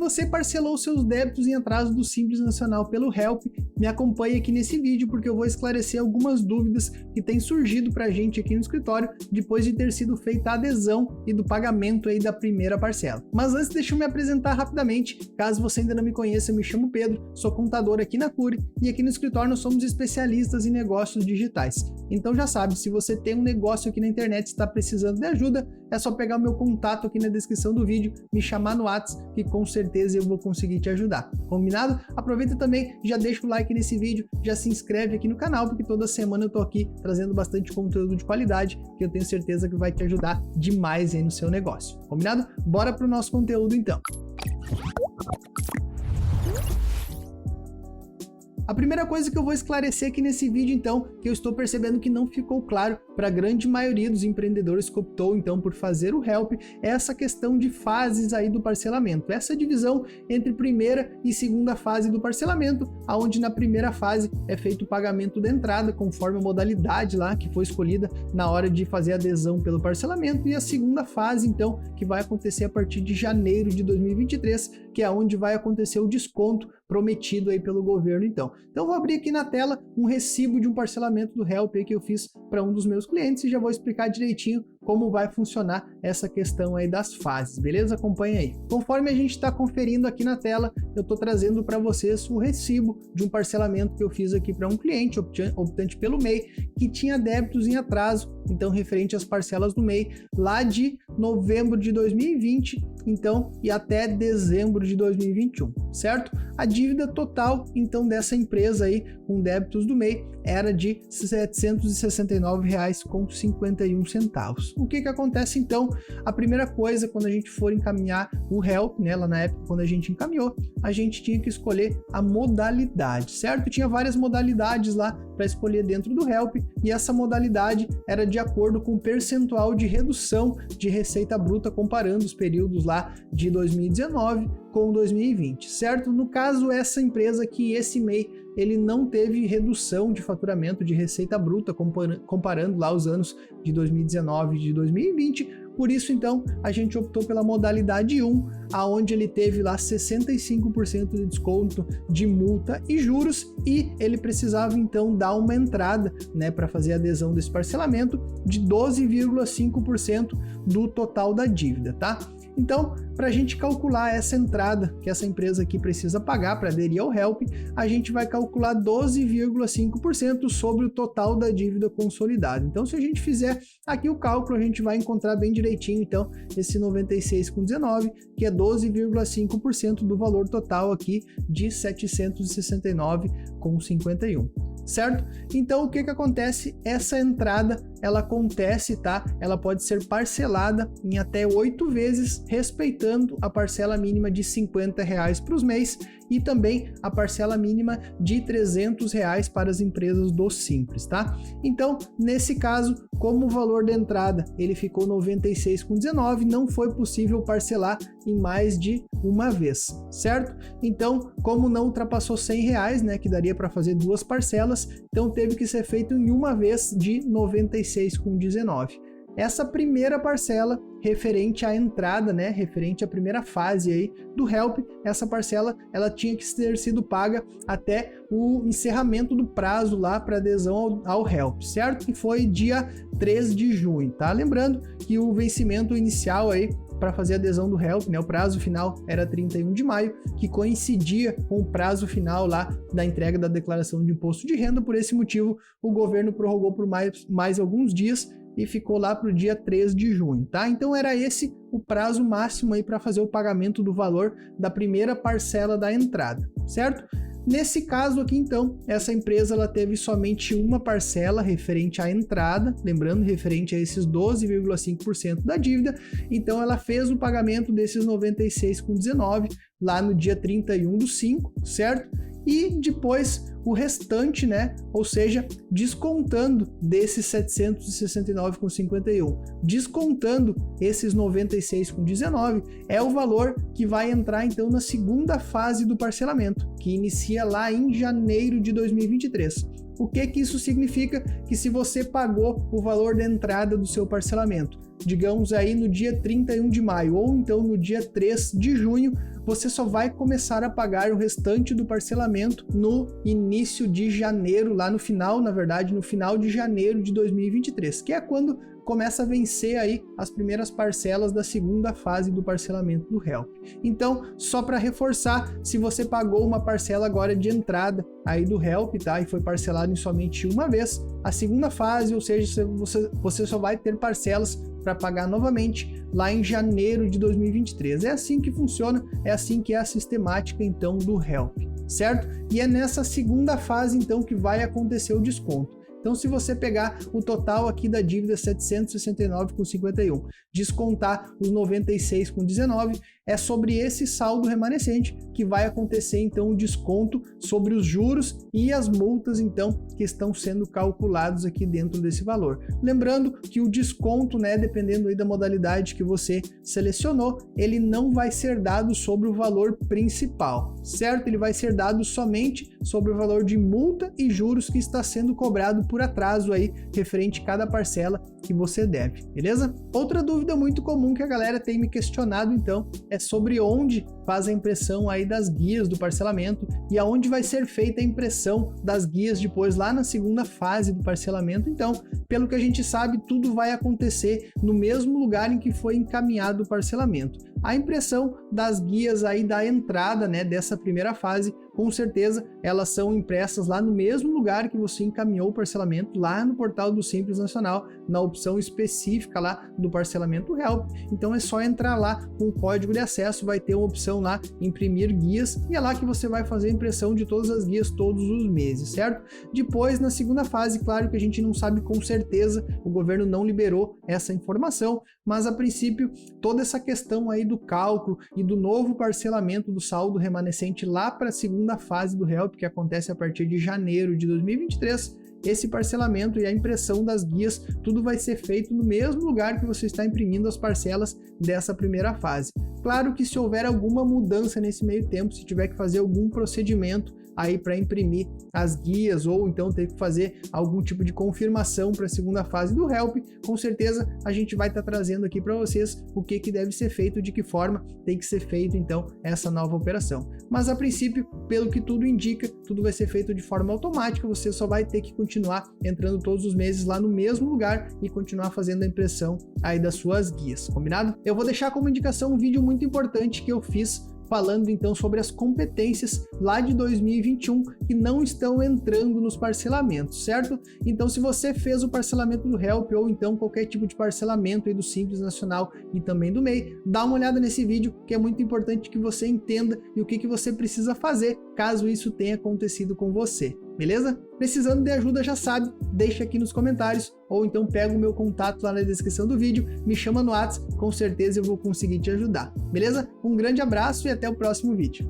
você parcelou seus débitos em atraso do Simples Nacional pelo Help, me acompanhe aqui nesse vídeo porque eu vou esclarecer algumas dúvidas que têm surgido pra gente aqui no escritório depois de ter sido feita a adesão e do pagamento aí da primeira parcela. Mas antes, deixa eu me apresentar rapidamente. Caso você ainda não me conheça, eu me chamo Pedro, sou contador aqui na Cury e aqui no escritório nós somos especialistas em negócios digitais. Então já sabe, se você tem um negócio aqui na internet e está precisando de ajuda, é só pegar o meu contato aqui na descrição do vídeo, me chamar no WhatsApp, que com certeza eu vou conseguir te ajudar. Combinado? Aproveita também, já deixa o like nesse vídeo, já se inscreve aqui no canal, porque toda semana eu tô aqui trazendo bastante conteúdo de qualidade, que eu tenho certeza que vai te ajudar demais aí no seu negócio. Combinado? Bora pro nosso conteúdo então. A primeira coisa que eu vou esclarecer aqui nesse vídeo, então, que eu estou percebendo que não ficou claro para a grande maioria dos empreendedores que optou, então, por fazer o Help, é essa questão de fases aí do parcelamento. Essa divisão entre primeira e segunda fase do parcelamento, onde na primeira fase é feito o pagamento da entrada, conforme a modalidade lá que foi escolhida na hora de fazer a adesão pelo parcelamento, e a segunda fase, então, que vai acontecer a partir de janeiro de 2023, que é onde vai acontecer o desconto prometido aí pelo governo, então. Então, vou abrir aqui na tela um recibo de um parcelamento do Help aí que eu fiz para um dos meus clientes e já vou explicar direitinho como vai funcionar essa questão aí das fases, beleza? Acompanha aí. Conforme a gente está conferindo aqui na tela, eu estou trazendo para vocês o recibo de um parcelamento que eu fiz aqui para um cliente optante pelo MEI, que tinha débitos em atraso, então referente às parcelas do MEI, lá de novembro de 2020, então, e até dezembro de 2021, certo? A dívida total, então, dessa empresa aí, com débitos do MEI, era de R$ 769,51. O que acontece, então? A primeira coisa, quando a gente for encaminhar o Help, né, lá na época, quando a gente encaminhou, a gente tinha que escolher a modalidade, certo? Tinha várias modalidades lá para escolher dentro do Help, e essa modalidade era de acordo com o percentual de redução de receita bruta, comparando os períodos lá de 2019 com 2020, certo? No caso, essa empresa aqui, esse MEI, ele não teve redução de faturamento de receita bruta, comparando lá os anos de 2019 e de 2020, por isso, então, a gente optou pela modalidade 1, aonde ele teve lá 65% de desconto de multa e juros, e ele precisava, então, dar uma entrada, né, para fazer a adesão desse parcelamento de 12,5% do total da dívida, tá? Então, para a gente calcular essa entrada que essa empresa aqui precisa pagar para aderir ao Help, a gente vai calcular 12,5% sobre o total da dívida consolidada. Então, se a gente fizer aqui o cálculo, a gente vai encontrar bem direitinho, então, esse 96,19, que é 12,5% do valor total aqui de 769,51. Certo? Então, o que acontece? Essa entrada, ela acontece, tá? Ela pode ser parcelada em até 8 vezes, respeitando a parcela mínima de R$ 50 para os MEIs e também a parcela mínima de R$ 300 para as empresas do Simples, tá? Então, nesse caso, como o valor da entrada ele ficou 96,19, não foi possível parcelar em mais de uma vez, certo? Então, como não ultrapassou R$ 100, né, que daria para fazer duas parcelas, então teve que ser feito em uma vez de 96,19. Essa primeira parcela referente à entrada, né, referente à primeira fase aí do Help, essa parcela ela tinha que ter sido paga até o encerramento do prazo lá para adesão ao Help, certo? Que foi dia 3 de junho, tá? Lembrando que o vencimento inicial aí para fazer a adesão do Help, né, o prazo final era 31 de maio, que coincidia com o prazo final lá da entrega da declaração de imposto de renda. Por esse motivo, o governo prorrogou por mais alguns dias e ficou lá para o dia 3 de junho, tá? Então era esse o prazo máximo aí para fazer o pagamento do valor da primeira parcela da entrada, certo? Nesse caso aqui, então, essa empresa ela teve somente uma parcela referente à entrada, lembrando, referente a esses 12,5% da dívida, então ela fez o pagamento desses 96,19 lá no dia 31/5, certo? E depois o restante, né, ou seja, descontando desses 769,51, descontando esses 96,19, é o valor que vai entrar então na segunda fase do parcelamento, que inicia lá em janeiro de 2023. O que isso significa? Que se você pagou o valor da entrada do seu parcelamento, digamos aí no dia 31 de maio ou então no dia 3 de junho, você só vai começar a pagar o restante do parcelamento no início de janeiro, lá no final, na verdade, no final de janeiro de 2023, que é quando começa a vencer aí as primeiras parcelas da segunda fase do parcelamento do HELP. Então, só para reforçar, se você pagou uma parcela agora de entrada aí do HELP, tá? E foi parcelado em somente uma vez, a segunda fase, ou seja, você só vai ter parcelas para pagar novamente lá em janeiro de 2023. É assim que funciona, é assim que é a sistemática então do HELP, certo? E é nessa segunda fase então que vai acontecer o desconto. Então, se você pegar o total aqui da dívida 769,51, descontar os 96,19, é sobre esse saldo remanescente que vai acontecer então o desconto sobre os juros e as multas então que estão sendo calculados aqui dentro desse valor. Lembrando que o desconto, né, dependendo aí da modalidade que você selecionou, ele não vai ser dado sobre o valor principal, certo? Ele vai ser dado somente sobre o valor de multa e juros que está sendo cobrado por atraso aí referente a cada parcela que você deve, beleza? Outra dúvida muito comum que a galera tem me questionado então é sobre onde faz a impressão aí das guias do parcelamento e aonde vai ser feita a impressão das guias depois lá na segunda fase do parcelamento. Então, pelo que a gente sabe, tudo vai acontecer no mesmo lugar em que foi encaminhado o parcelamento. A impressão das guias aí da entrada, né, dessa primeira fase, com certeza elas são impressas lá no mesmo lugar que você encaminhou o parcelamento, lá no portal do Simples Nacional, na opção específica lá do parcelamento HELP. Então é só entrar lá com o código de acesso, vai ter uma opção lá, imprimir guias, e é lá que você vai fazer a impressão de todas as guias todos os meses, certo? Depois, na segunda fase, claro que a gente não sabe com certeza, o governo não liberou essa informação, mas a princípio toda essa questão aí do cálculo e do novo parcelamento do saldo remanescente lá para a segunda fase do HELP, que acontece a partir de janeiro de 2023, esse parcelamento e a impressão das guias, tudo vai ser feito no mesmo lugar que você está imprimindo as parcelas dessa primeira fase. Claro que se houver alguma mudança nesse meio tempo, se tiver que fazer algum procedimento aí para imprimir as guias ou então ter que fazer algum tipo de confirmação para a segunda fase do HELP, com certeza a gente vai estar trazendo aqui para vocês o que deve ser feito, de que forma tem que ser feito então essa nova operação. Mas a princípio, pelo que tudo indica, tudo vai ser feito de forma automática, você só vai ter que continuar entrando todos os meses lá no mesmo lugar e continuar fazendo a impressão aí das suas guias, combinado? Eu vou deixar como indicação um vídeo muito importante que eu fiz falando então sobre as competências lá de 2021 que não estão entrando nos parcelamentos, certo? Então, se você fez o parcelamento do HELP ou então qualquer tipo de parcelamento aí do Simples Nacional e também do MEI, dá uma olhada nesse vídeo que é muito importante que você entenda e o que você precisa fazer caso isso tenha acontecido com você, beleza? Precisando de ajuda, já sabe, deixa aqui nos comentários ou então pega o meu contato lá na descrição do vídeo, me chama no WhatsApp, com certeza eu vou conseguir te ajudar, beleza? Um grande abraço e até o próximo vídeo.